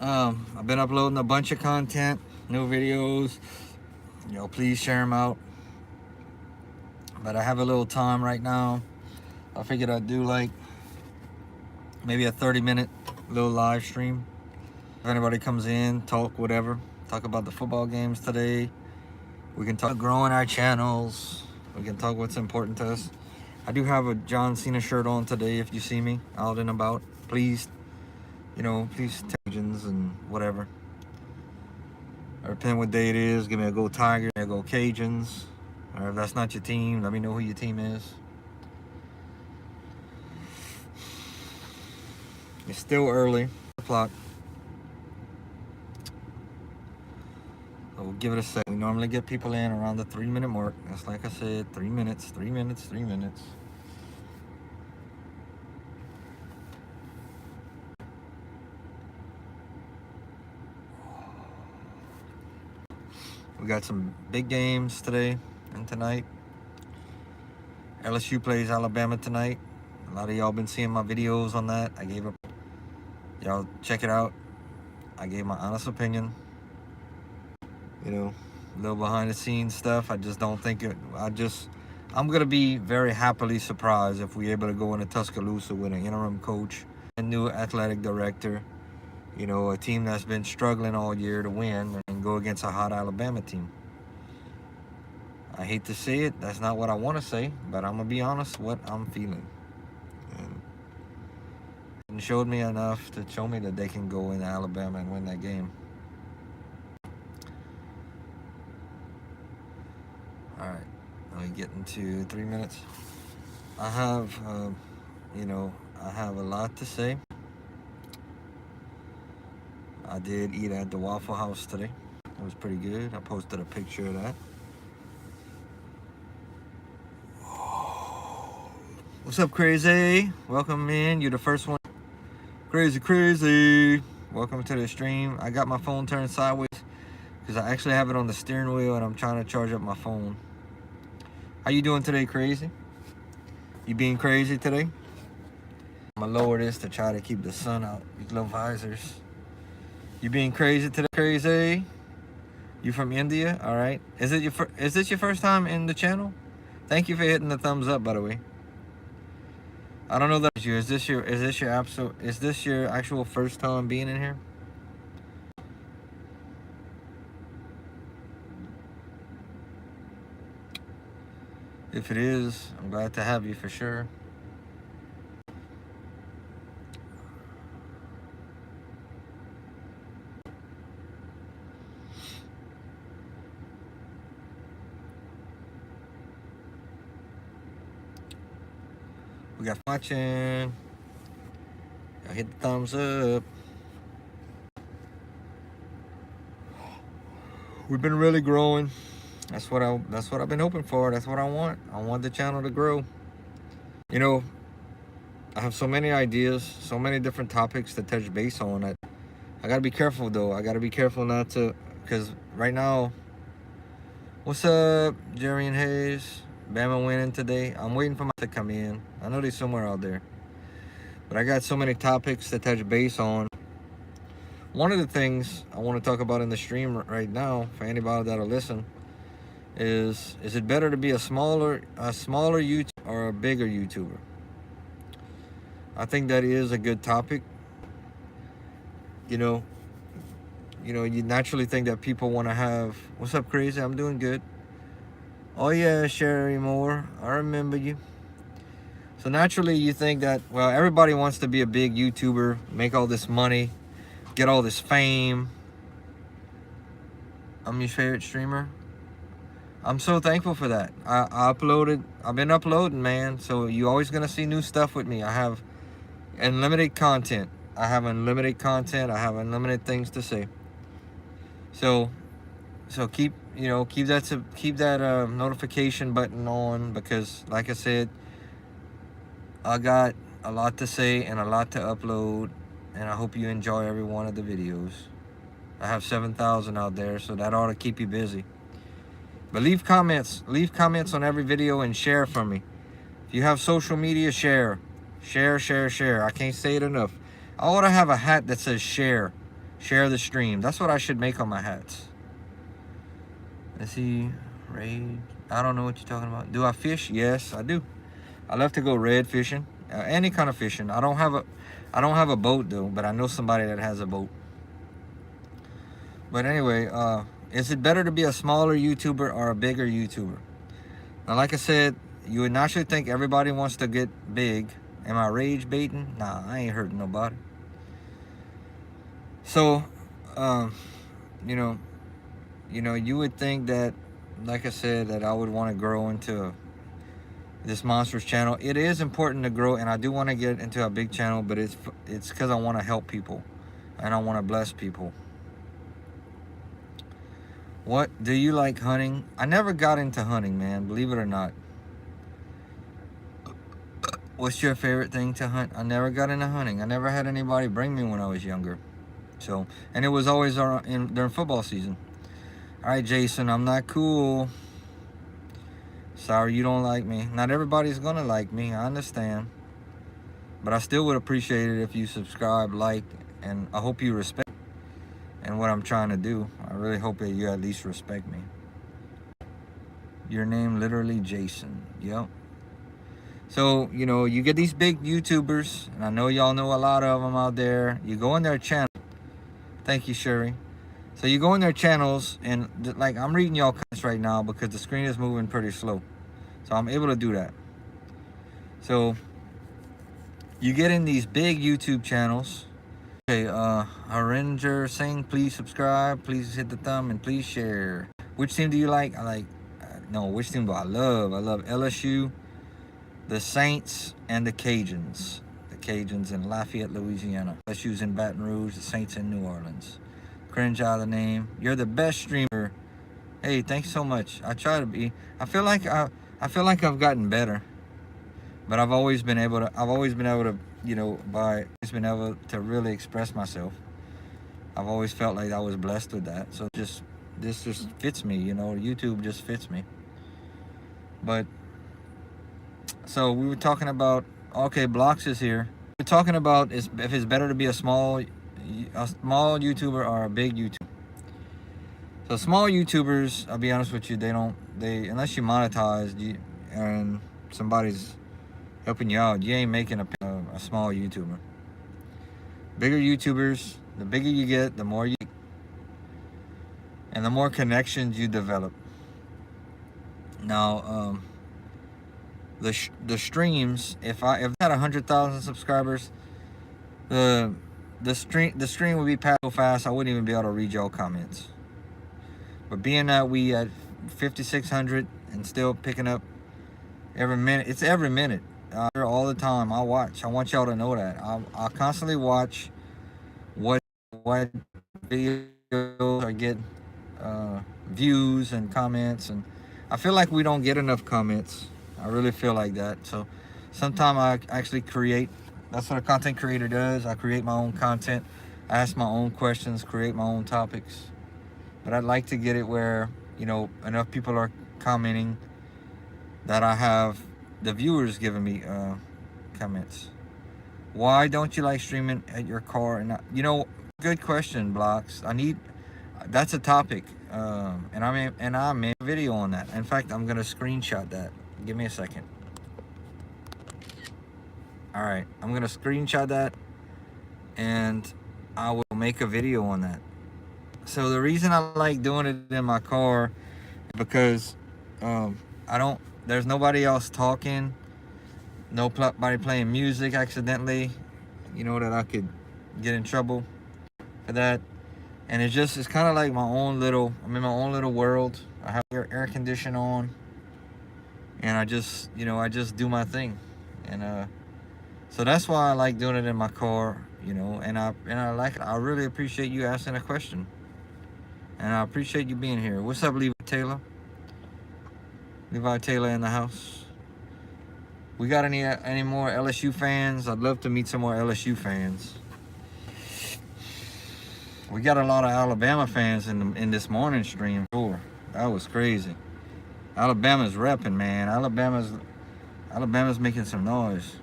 I've been uploading a bunch of content, new videos. Please share them out. But I have a little time right now. I figured I'd do like maybe a 30-minute little live stream. If anybody comes in, talk whatever. Talk about the football games today. We can talk growing our channels. We can talk what's important to us. I do have a John Cena shirt on today. If you see me out and about, please, please Cajuns and whatever. Or depending what day it is, give me a go Tiger, a go Cajuns. Or if that's not your team, let me know who your team is. It's still early, 4 o'clock. So we'll give it a sec. We normally get people in around the 3-minute mark. That's like I said, 3 minutes, 3 minutes, 3 minutes. We got some big games today and tonight. LSU plays Alabama tonight. A lot of y'all been seeing my videos on that. Y'all check it out. I gave my honest opinion. A little behind the scenes stuff. I just don't think it. I'm gonna be very happily surprised if we're able to go into Tuscaloosa with an interim coach, a new athletic director. A team that's been struggling all year to win and go against a hot Alabama team. I hate to say it, that's not what I want to say, but I'm going to be honest what I'm feeling. And showed me enough to show me that they can go into Alabama and win that game. All right, now we get into 3 minutes. I have, I have a lot to say. I did eat at the Waffle House today. It was pretty good. I posted a picture of that. What's up, Crazy? Welcome in. You're the first one. Crazy. Welcome to the stream. I got my phone turned sideways because I actually have it on the steering wheel and I'm trying to charge up my phone. How you doing today, Crazy? You being crazy today? I'm gonna lower this to try to keep the sun out. These little visors. You being crazy today, Crazy? You from India? All right. Is this your first time in the channel? Thank you for hitting the thumbs up, by the way. I don't know that you. Is this your actual first time being in here? If it is, I'm glad to have you for sure. We got watching. Y'all hit the thumbs up. We've been really growing. That's what I've been hoping for. That's what I want. I want the channel to grow. I have so many ideas, so many different topics to touch base on. I gotta be careful though. I gotta be careful not to, because right now, what's up, Jerry and Hayes? Bama winning today. I'm waiting for my to come in. I know they're somewhere out there. But I got so many topics to touch base on. One of the things I want to talk about in the stream right now, for anybody that'll listen, is it better to be a smaller YouTuber or a bigger YouTuber? I think that is a good topic. You naturally think that people want to have, what's up, Crazy? I'm doing good. Oh yeah, Sherry Moore, I remember you. So naturally you think that, well, everybody wants to be a big YouTuber, make all this money, get all this fame. I'm your favorite streamer. I'm so thankful for that. I've been uploading, man. So you're always gonna see new stuff with me. I have unlimited content. I have unlimited things to say. So keep that notification button on, because like I said, I got a lot to say and a lot to upload, and I hope you enjoy every one of the videos. I have 7,000 out there, so that ought to keep you busy. But leave comments on every video and share from me. If you have social media, share. I can't say it enough. I ought to have a hat that says share. Share the stream. That's what I should make on my hats. Let's see. Raid. I don't know what you're talking about. Do I fish? Yes, I do. I love to go red fishing. Any kind of fishing. I don't have a boat though, but I know somebody that has a boat. But anyway, is it better to be a smaller YouTuber or a bigger YouTuber? Now, like I said, you would naturally think everybody wants to get big. Am I rage baiting? Nah, I ain't hurting nobody. So, you know, you would think that, like I said, that I would want to grow into this monstrous channel. It is important to grow, and I do want to get into a big channel, but it's because I want to help people, and I want to bless people. What do you like hunting? I never got into hunting, man, believe it or not. What's your favorite thing to hunt? I never got into hunting. I never had anybody bring me when I was younger. So, and it was always during football season. All right, Jason, I'm not cool. Sorry you don't like me. Not everybody's gonna like me, I understand. But I still would appreciate it if you subscribe, like, and I hope you respect and what I'm trying to do. I really hope that you at least respect me. Your name literally Jason. Yep. So, you get these big YouTubers, and I know y'all know a lot of them out there. You go in their channel. Thank you, Sherry. So you go in their channels, and like I'm reading y'all comments right now because the screen is moving pretty slow. So I'm able to do that. So you get in these big YouTube channels. Okay, Aringer saying please subscribe, please hit the thumb, and please share. Which team do you like? Which team do I love? I love LSU, the Saints, and the Cajuns. The Cajuns in Lafayette, Louisiana. LSU's in Baton Rouge, the Saints in New Orleans. Cringe out of the name. You're the best streamer. Hey, thanks so much. I try to be. I feel like I've gotten better, but I've always been able to really express myself. I've always felt like I was blessed with that. So this just fits me, YouTube just fits me. But so we were talking about, okay, Blocks is here. We're talking about if it's better to be a small YouTuber or a big YouTuber. So small YouTubers, I'll be honest with you, unless you monetize and somebody's helping you out, you ain't making a small YouTuber. Bigger YouTubers, the bigger you get, the more and the more connections you develop. Now, the streams, if I had 100,000 subscribers, the stream would be passed so fast I wouldn't even be able to read y'all comments. But being that we at 5,600 and still picking up every minute, it's every minute, all the time. I watch. I want y'all to know that I constantly watch what videos are getting views and comments, and I feel like we don't get enough comments. I really feel like that. So sometimes I actually create. That's what a content creator does. I create my own content, ask my own questions, create my own topics. But I'd like to get it where, enough people are commenting that I have the viewers giving me comments. Why don't you like streaming at your car? And good question, Blocks. That's a topic, and I made a video on that. In fact, I'm gonna screenshot that. Give me a second. All right, I'm gonna screenshot that, and I will make a video on that. So the reason I like doing it in my car is because there's nobody else talking, nobody playing music accidentally, that I could get in trouble for that. And it's kind of like I'm in my own little world. I have air conditioning on, and I just do my thing. And so that's why I like doing it in my car, and I like it. I really appreciate you asking a question. And I appreciate you being here. What's up, Levi Taylor? Levi Taylor in the house. We got any more LSU fans? I'd love to meet some more LSU fans. We got a lot of Alabama fans in this morning stream. Sure, that was crazy. Alabama's repping, man. Alabama's making some noise.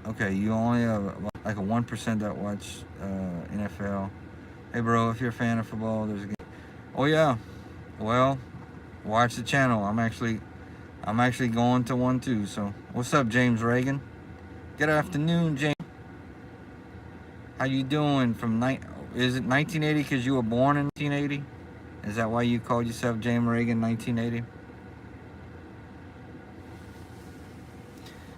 Okay, you only have like a 1% that watch NFL. Hey bro, if you're a fan of football, there's a game. Oh yeah, well, watch the channel. I'm actually going to one too. So what's up, James Reagan? Good afternoon, James. How you doing? Is it 1980 because you were born in 1980? Is that why you called yourself James Reagan 1980?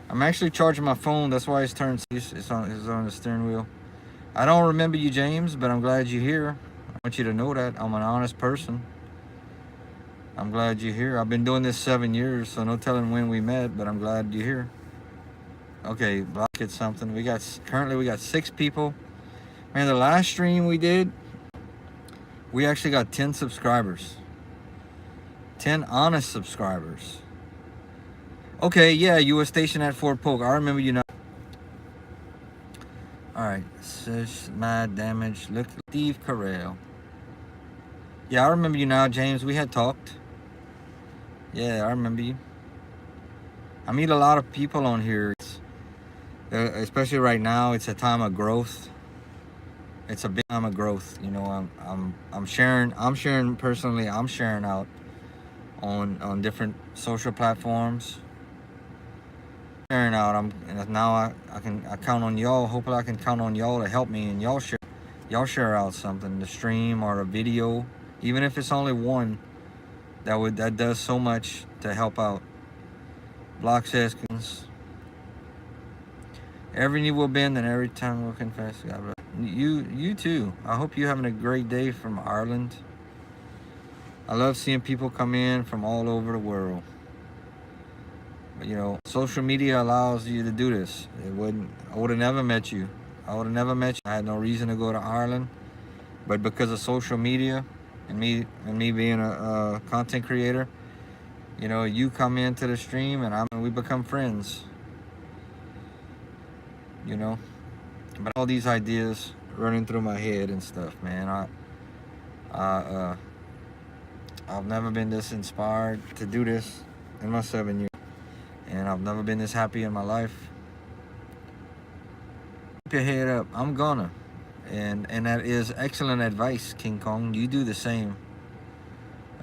I'm actually charging my phone. That's why it's turned. It's on the steering wheel. I don't remember you, James, but I'm glad you're here. I want you to know that I'm an honest person. I'm glad you're here. I've been doing this 7 years, so no telling when we met, but I'm glad you're here. Okay, block it something. Currently we got 6 people. Man, the last stream we did, we actually got 10 subscribers. 10 honest subscribers. Okay, yeah, you were stationed at Fort Polk. I remember you now. Alright, says my damage. Look, Steve Carell. Yeah, I remember you now, James. We had talked. Yeah, I remember you. I meet a lot of people on here. Especially right now, it's a time of growth. It's a big time of growth. You know, I'm sharing personally. I'm sharing out on different social platforms. Sharing out. I count on y'all. Hopefully I can count on y'all to help me, and y'all share out something, the stream or a video, even if it's only one. That does so much to help out. Block says, every knee will bend and every tongue will confess. God bless. You too. I hope you're having a great day from Ireland. I love seeing people come in from all over the world. But you know, social media allows you to do this. I would have never met you. I had no reason to go to Ireland, but because of social media and me being a content creator, you know, you come into the stream and we become friends. You know, but all these ideas running through my head and stuff, man. I've never been this inspired to do this in my 7 years, and I've never been this happy in my life. Keep your head up. I'm gonna, and that is excellent advice, King Kong. You do the same.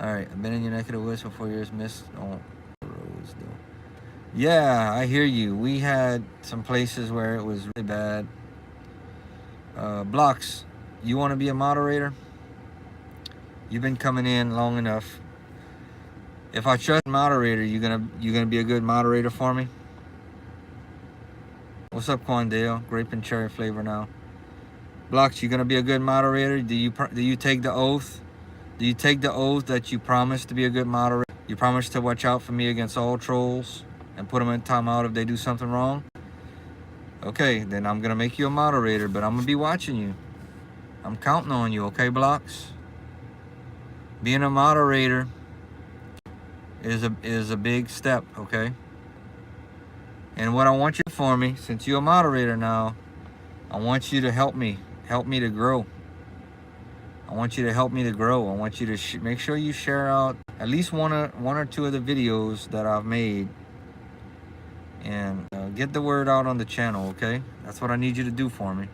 All right, I've been in your neck of the woods for 4 years. Missed on the roads though. Yeah, I hear you. We had some places where it was really bad. Blocks, you want to be a moderator? You've been coming in long enough. If I trust moderator, you gonna be a good moderator for me? What's up, Quandale? Grape and cherry flavor now. Blocks, you gonna be a good moderator? Do you take the oath? Do you take the oath that you promise to be a good moderator? You promise to watch out for me against all trolls and put them in timeout if they do something wrong? Okay, then I'm gonna make you a moderator, but I'm gonna be watching you. I'm counting on you, okay, Blocks? Being a moderator is a big step, okay? And what I want you for me, since you're a moderator now, I want you to help me to grow. I want you to help me to grow. I want you to make sure you share out at least one or two of the videos that I've made, and get the word out on the channel, okay? That's what I need you to do for me.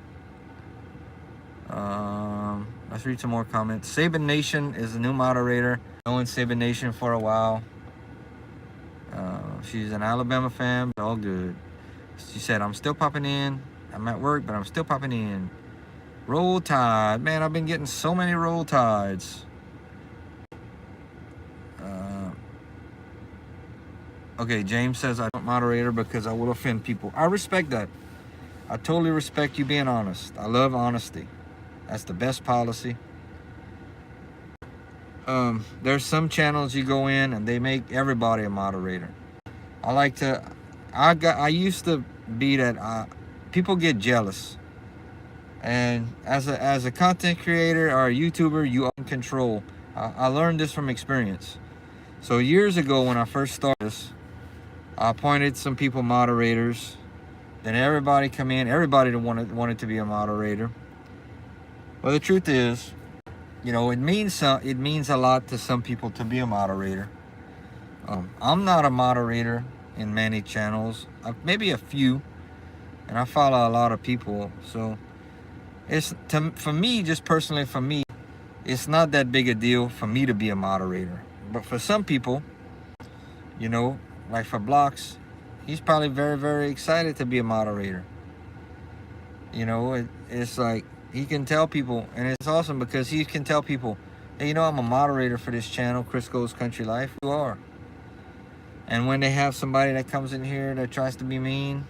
Let's read some more comments. Sabin Nation is a new moderator. Knowing Sabin Nation for a while. She's an Alabama fan, but all good. She said, I'm still popping in. I'm at work, but I'm still popping in. Roll Tide. Man, I've been getting so many Roll Tides. Okay, James says I don't moderator because I will offend people. I respect that. I totally respect you being honest. I love honesty. That's the best policy. There's some channels you go in and they make everybody a moderator. I used to be that people get jealous. And as a content creator or a YouTuber, you own control. I learned this from experience. So years ago when I first started this, I appointed some people moderators. Then everybody come in. Everybody wanted to be a moderator. Well, the truth is, you know, it means a lot to some people to be a moderator. I'm not a moderator in many channels. Maybe a few. and I follow a lot of people. So for me, just personally for me, it's not that big a deal for me to be a moderator. But for some people, you know, like for Blocks, he's probably very, very excited to be a moderator. You know, it's like he can tell people, and it's awesome because he can tell people, hey, you know, I'm a moderator for this channel, Chris Goes Country Life. You are. And when they have somebody that comes in here that tries to be mean,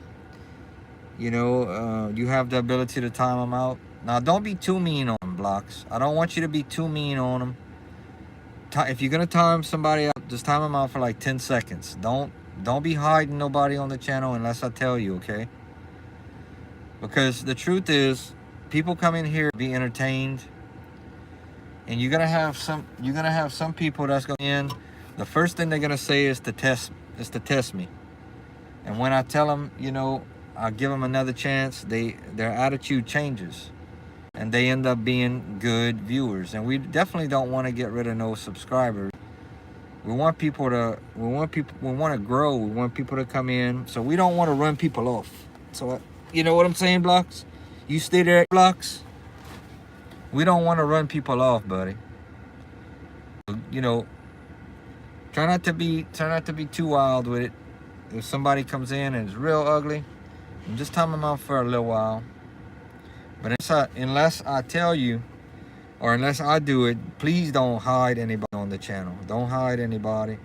you know, you have the ability to time them out. Now, don't be too mean on them, Blocks. I don't want you to be too mean on them. If you're gonna time somebody out, just time them out for like 10 seconds. Don't be hiding nobody on the channel unless I tell you, okay? Because the truth is, people come in here to be entertained, and you're gonna have some people that's going in. The first thing they're gonna say is to test me. And when I tell them, you know, I give them another chance, their attitude changes, and they end up being good viewers. And we definitely don't want to get rid of no subscribers. We want to grow. We want people to come in. So we don't want to run people off. So you know what I'm saying, Blocks? You stay there, Blocks. We don't want to run people off, buddy. You know, try not to be too wild with it. If somebody comes in and is real ugly, just time them out for a little while. But unless I tell you, or unless I do it, please don't hide anybody on the channel. Don't hide anybody.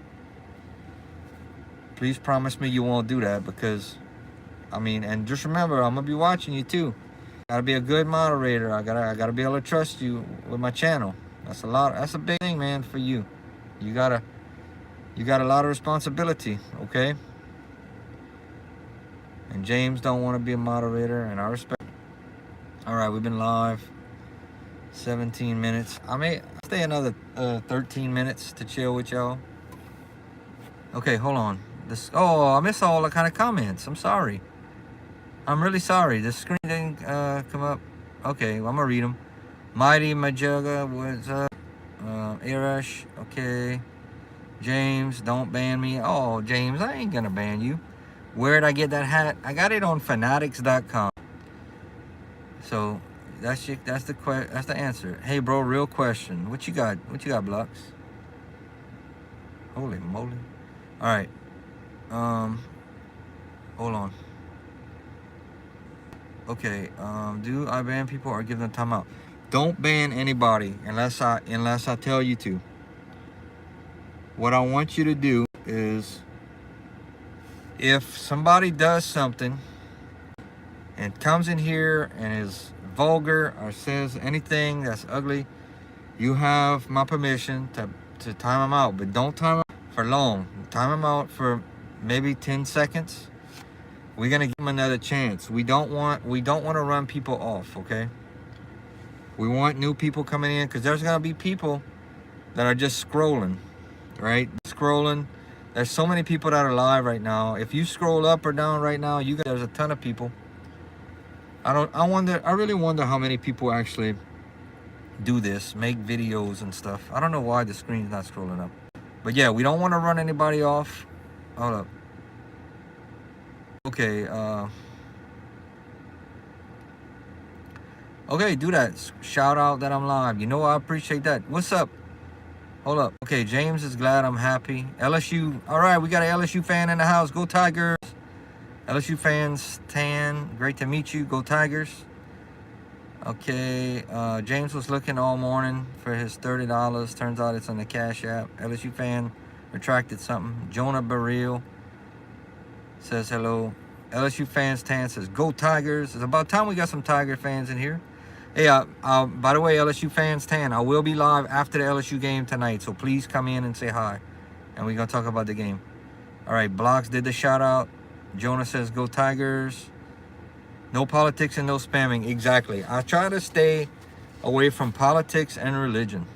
Please promise me you won't do that, because, I mean, and just remember, I'm gonna be watching you too. Gotta be a good moderator. I gotta be able to trust you with my channel. That's a big thing, man, for you. You got a lot of responsibility, okay? And James don't want to be a moderator, and I respect. All right, we've been live 17 minutes. I may stay another 13 minutes to chill with y'all. Okay, hold on. I missed all the kind of comments. I'm sorry. I'm really sorry. The screen didn't come up. Okay, well, I'm gonna read them. Mighty Majuga, what's up? Irash, okay. James, don't ban me. Oh, James, I ain't gonna ban you. Where'd I get that hat? I got it on fanatics.com. So that's the answer. Hey, bro, real question. What you got? What you got, Blocks? Holy moly! All right. Hold on. Okay. Do I ban people or give them time out? Don't ban anybody unless I tell you to. What I want you to do is, if somebody does something and comes in here and is vulgar or says anything that's ugly, you have my permission to time them out. But don't time them for long. Time them out for maybe 10 seconds. We're gonna give them another chance. We don't want to run people off, okay? We want new people coming in, because there's gonna be people that are just scrolling, right? Scrolling. There's so many people that are live right now. If you scroll up or down right now, there's a ton of people. I really wonder how many people actually do this, make videos and stuff. I don't know why the screen's not scrolling up. But yeah, we don't want to run anybody off. Hold up. Okay, okay, do that. Shout out that I'm live. You know, I appreciate that. What's up? Hold up. Okay, James is glad I'm happy. LSU. All right, we got an LSU fan in the house. Go Tigers. LSU fans, Tan. Great to meet you. Go Tigers. Okay, James was looking all morning for his $30. Turns out it's on the Cash App. LSU fan retracted something. Jonah Baril says hello. LSU fans, Tan says, go Tigers. It's about time we got some Tiger fans in here. Hey, by the way, LSU fans, Tan, I will be live after the LSU game tonight, so please come in and say hi, and we're going to talk about the game. All right, Blocks did the shout-out. Jonah says, go Tigers. No politics and no spamming. Exactly. I try to stay away from politics and religion,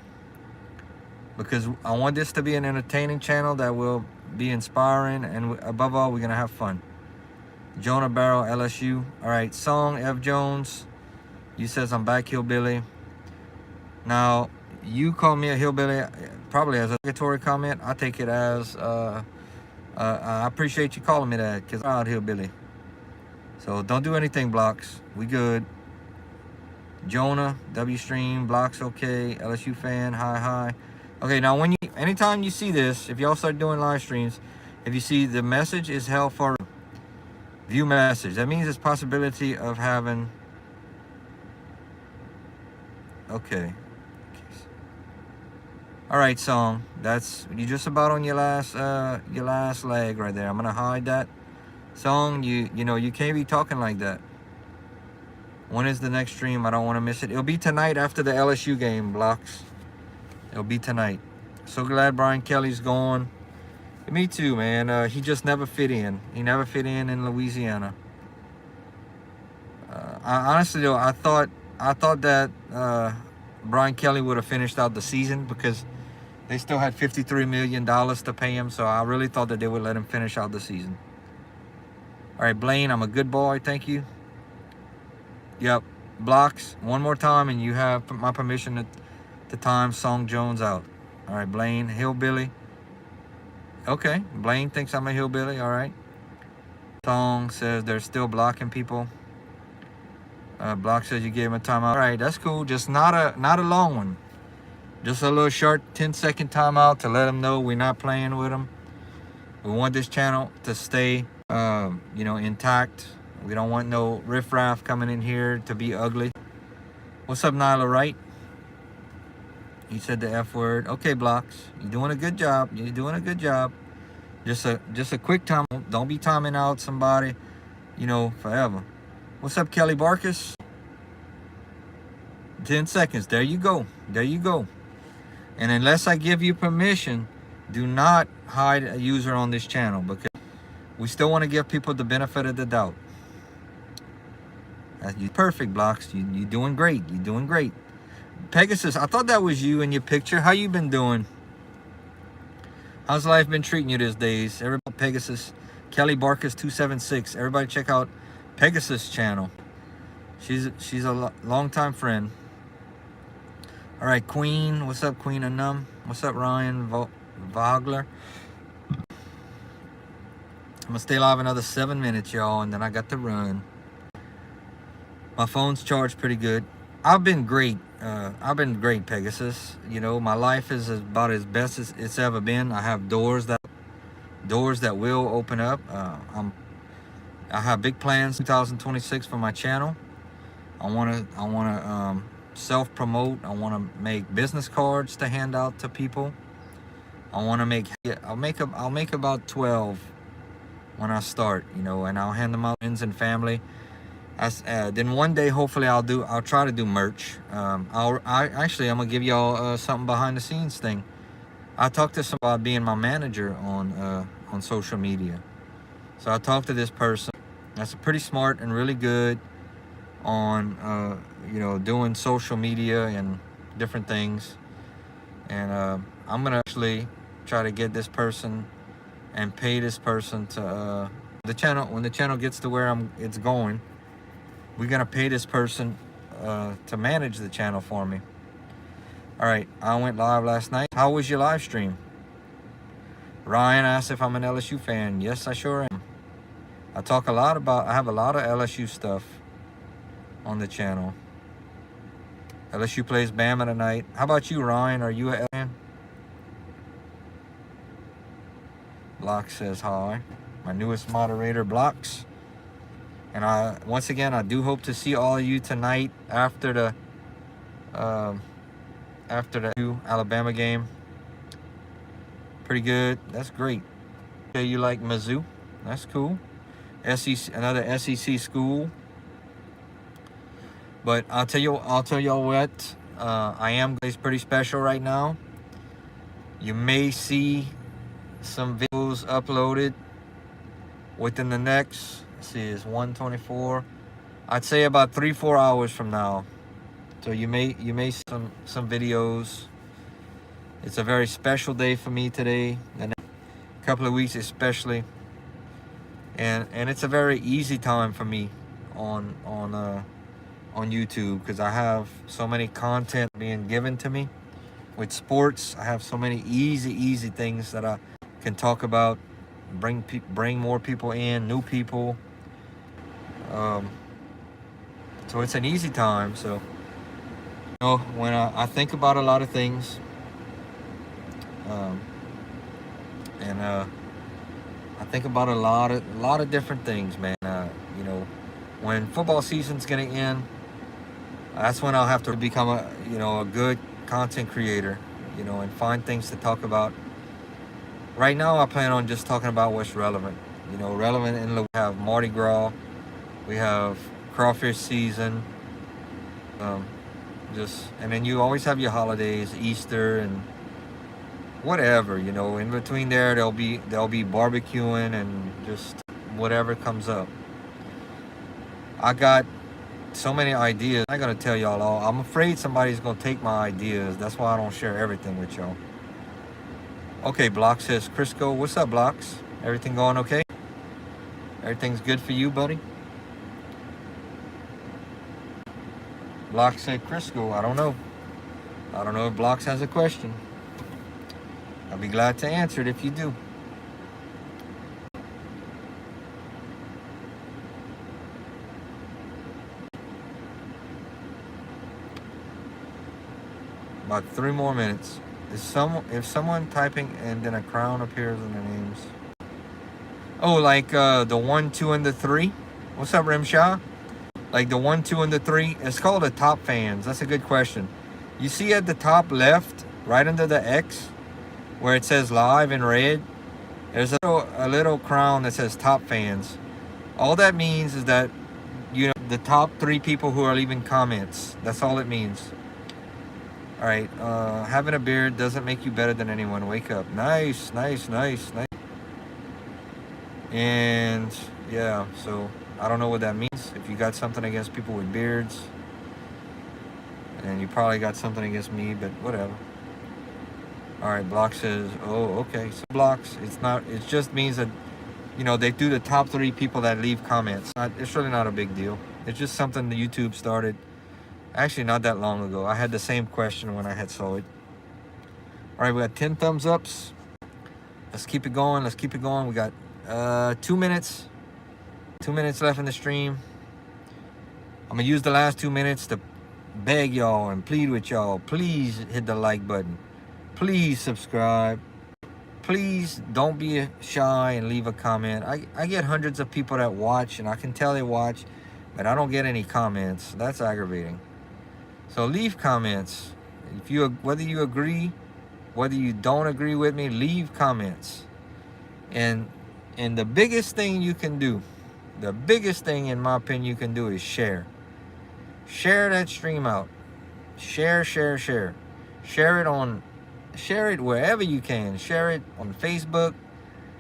because I want this to be an entertaining channel that will be inspiring, and above all, we're going to have fun. Jonah Barrow, LSU. All right, Song F. Jones. You says I'm back, hillbilly. Now, you call me a hillbilly probably as a obligatory comment. I take it as, I appreciate you calling me that, because I'm out hillbilly. So don't do anything, Blocks. We good. Jonah, W stream, Blocks okay. LSU fan, hi. Okay, now anytime you see this, if y'all start doing live streams, if you see the message is held for view message, that means there's possibility of having. Okay. All right, song. That's you just about on your last leg right there. I'm gonna hide that. Song, you know you can't be talking like that. When is the next stream? I don't want to miss it. It'll be tonight after the LSU game, Blocks. It'll be tonight. So glad Brian Kelly's gone. Me too, man. He just never fit in. He never fit in Louisiana. Honestly though, I thought that Brian Kelly would have finished out the season because they still had $53 million to pay him. So I really thought that they would let him finish out the season. All right, Blaine, I'm a good boy. Thank you. Yep. Blocks. One more time and you have my permission to time Song Jones out. All right, Blaine. Hillbilly. Okay. Blaine thinks I'm a hillbilly. All right. Song says they're still blocking people. Block says you gave him a timeout. All right, that's cool. Just not a long one. Just a little short 10-second timeout to let them know we're not playing with them. We want this channel to stay, intact. We don't want no riffraff coming in here to be ugly. What's up, Nyla Wright? He said the F word. Okay, Blocks. You're doing a good job. You're doing a good job. Just a quick time. Don't be timing out somebody, forever. What's up, Kelly Barkus? 10 seconds. There you go. There you go. And unless I give you permission, do not hide a user on this channel because we still want to give people the benefit of the doubt. You're perfect, Blocks. You're doing great. You're doing great. Pegasus, I thought that was you in your picture. How you been doing? How's life been treating you these days? Everybody, Pegasus, Kelly Barkus 276. Everybody check out Pegasus channel. She's a longtime friend. All right, Queen. What's up, Queen Anum? What's up, Ryan Vogler? I'm gonna stay live another 7 minutes, y'all, and then I got to run. My phone's charged pretty good. I've been great. Pegasus. My life is about as best as it's ever been. I have doors that will open up. I have big plans 2026 for my channel. I wanna self-promote. I wanna make business cards to hand out to people. I'll make about 12 when I start, and I'll hand them out to friends and family. Then one day, hopefully, I'll try to do merch. I'm gonna give y'all something behind the scenes thing. I talked to somebody about being my manager on social media. So I talked to this person that's pretty smart and really good on doing social media and different things. And I'm gonna actually try to get this person and pay this person to the channel. When the channel gets to where it's going, we're gonna pay this person to manage the channel for me. All right, I went live last night. How was your live stream? Ryan asked if I'm an LSU fan. Yes, I sure am. I have a lot of LSU stuff on the channel. LSU plays Bama tonight. How about you, Ryan? Are you a LSU fan? Block says hi. My newest moderator, Blocks. And once again, I do hope to see all of you tonight after the Alabama game. Pretty good. That's great. Okay, you like Mizzou? That's cool. SEC, another SEC school. But I'll tell y'all what. I am pretty special right now. You may see some videos uploaded within the next. Let's see, it's 1:24. I'd say about 3-4 hours from now. So you may see some videos. It's a very special day for me today. The next couple of weeks especially. And it's a very easy time for me on YouTube because I have so many content being given to me. With sports, I have so many easy things that I can talk about, bring more people in, new people. So it's an easy time. So, when I think about a lot of things, um, and I think about a lot of different things, man. When football season's gonna end, that's when I'll have to become a good content creator, and find things to talk about. Right now, I plan on just talking about what's relevant. Relevant in we have Mardi Gras, we have crawfish season, and then you always have your holidays, Easter and whatever. In between there, there'll be barbecuing and just whatever comes up. I got so many ideas. I'm not gonna tell y'all all. I'm afraid somebody's gonna take my ideas. That's why I don't share everything with y'all. Okay, Block says, Crisco, what's up, Blocks? Everything going okay? Everything's good for you, buddy? Block said, Crisco, I don't know. I don't know if Blocks has a question. I'll be glad to answer it if you do. About 3 more minutes. If someone typing and then a crown appears in the names. Oh, like the 1, 2, and the 3. What's up, Rimshaw? Like the 1, 2, and the 3. It's called the top fans. That's a good question. You see at the top left, right under the X, where it says live in red, there's a little crown that says top fans. All that means is that the top 3 people who are leaving comments. That's all it means. All right, having a beard doesn't make you better than anyone. Wake up. Nice. And yeah, so I don't know what that means. If you got something against people with beards, and you probably got something against me, but whatever. All right, Block says, oh, okay. So Blocks, it just means that, they do the top 3 people that leave comments. It's really not a big deal. It's just something that YouTube started. Actually, not that long ago. I had the same question when I had saw it. All right, we got 10 thumbs ups. Let's keep it going. We got 2 minutes. 2 minutes left in the stream. I'm going to use the last 2 minutes to beg y'all and plead with y'all. Please hit the like button. Please subscribe. Please don't be shy and leave a comment. I get hundreds of people that watch, and I can tell they watch, but I don't get any comments. That's aggravating. So leave comments. Whether you agree, whether you don't agree with me, leave comments. And the biggest thing you can do, the biggest thing in my opinion you can do is share. Share that stream out. Share. Share it wherever you can. Share it on Facebook,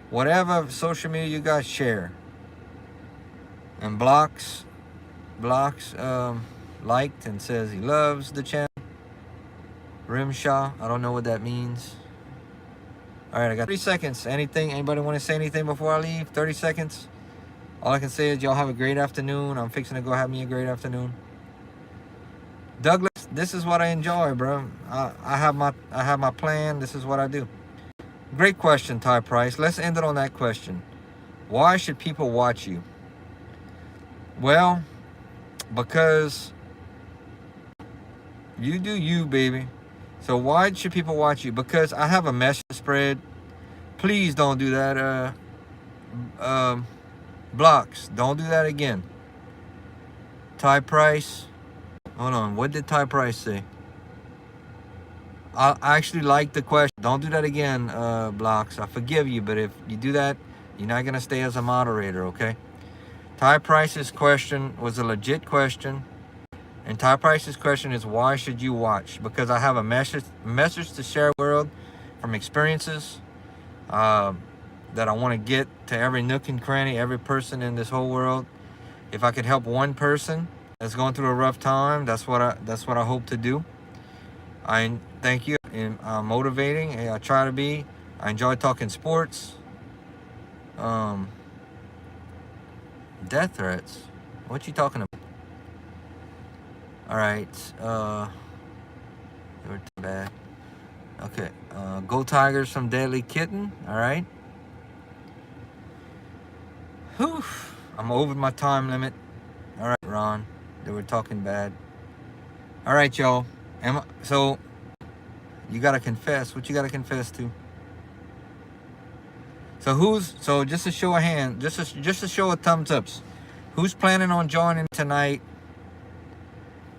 whatever social media you got, share. And Blocks liked and says he loves the channel. Rimshaw, I don't know what that means. All right, I got 30 seconds. Anybody want to say anything before I leave? 30 seconds. All I can say is y'all have a great afternoon. I'm fixing to go have me a great afternoon. Douglas, this is what I enjoy, bro. I have my plan. This is what I do. Great question, Ty Price. Let's end it on that question. Why should people watch you? Well, because you do you, baby. So why should people watch you? Because I have a message spread. Please don't do that. Blocks, don't do that again. Ty Price. Hold on. What did Ty Price say? I actually like the question. Don't do that again, Blocks. I forgive you, but if you do that, you're not going to stay as a moderator, okay? Ty Price's question was a legit question. And Ty Price's question is, why should you watch? Because I have a message to share with the world from experiences that I want to get to every nook and cranny, every person in this whole world. If I could help one person that's going through a rough time, that's what I hope to do. I thank you. And motivating. I try to be. I enjoy talking sports. Death threats. What you talking about? All right. They were too bad. Okay. Go Tigers from Deadly Kitten. All right. Whew. I'm over my time limit. Ron. They were talking bad. All right, y'all. So you gotta confess. What you gotta confess to? So just a show of hand, just a show of thumbs ups. Who's planning on joining tonight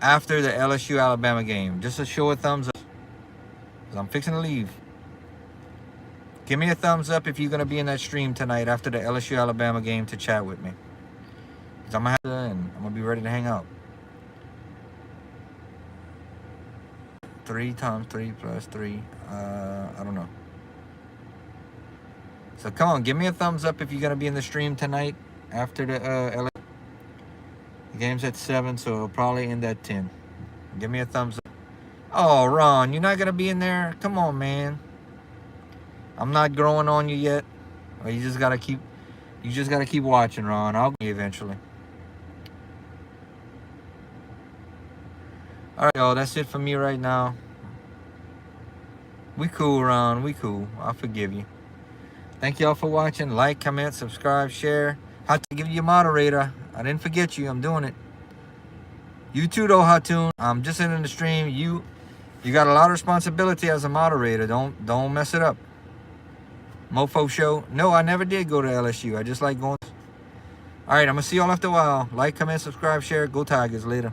after the LSU Alabama game? Just a show of thumbs up. 'Cause I'm fixing to leave. Give me a thumbs up if you're gonna be in that stream tonight after the LSU Alabama game to chat with me. 'Cause I'm gonna be ready to hang out. 3 times 3 plus 3. I don't know. So come on, give me a thumbs up if you're gonna be in the stream tonight after the LSU. The game's at 7, so it'll probably end at 10. Give me a thumbs up. Oh, Ron, you're not gonna be in there? Come on, man. I'm not growing on you yet. Or you just gotta keep watching, Ron. I'll get you eventually. Alright, y'all, that's it for me right now. We cool, Ron. We cool. I'll forgive you. Thank y'all for watching. Like, comment, subscribe, share. How to give you a moderator. I didn't forget you. I'm doing it. You too, though, Hatun. I'm just in the stream. You got a lot of responsibility as a moderator. Don't mess it up. Mofo show. No, I never did go to LSU. I just like going. All right, I'm gonna see y'all after a while. Like, comment, subscribe, share. Go Tigers. Later.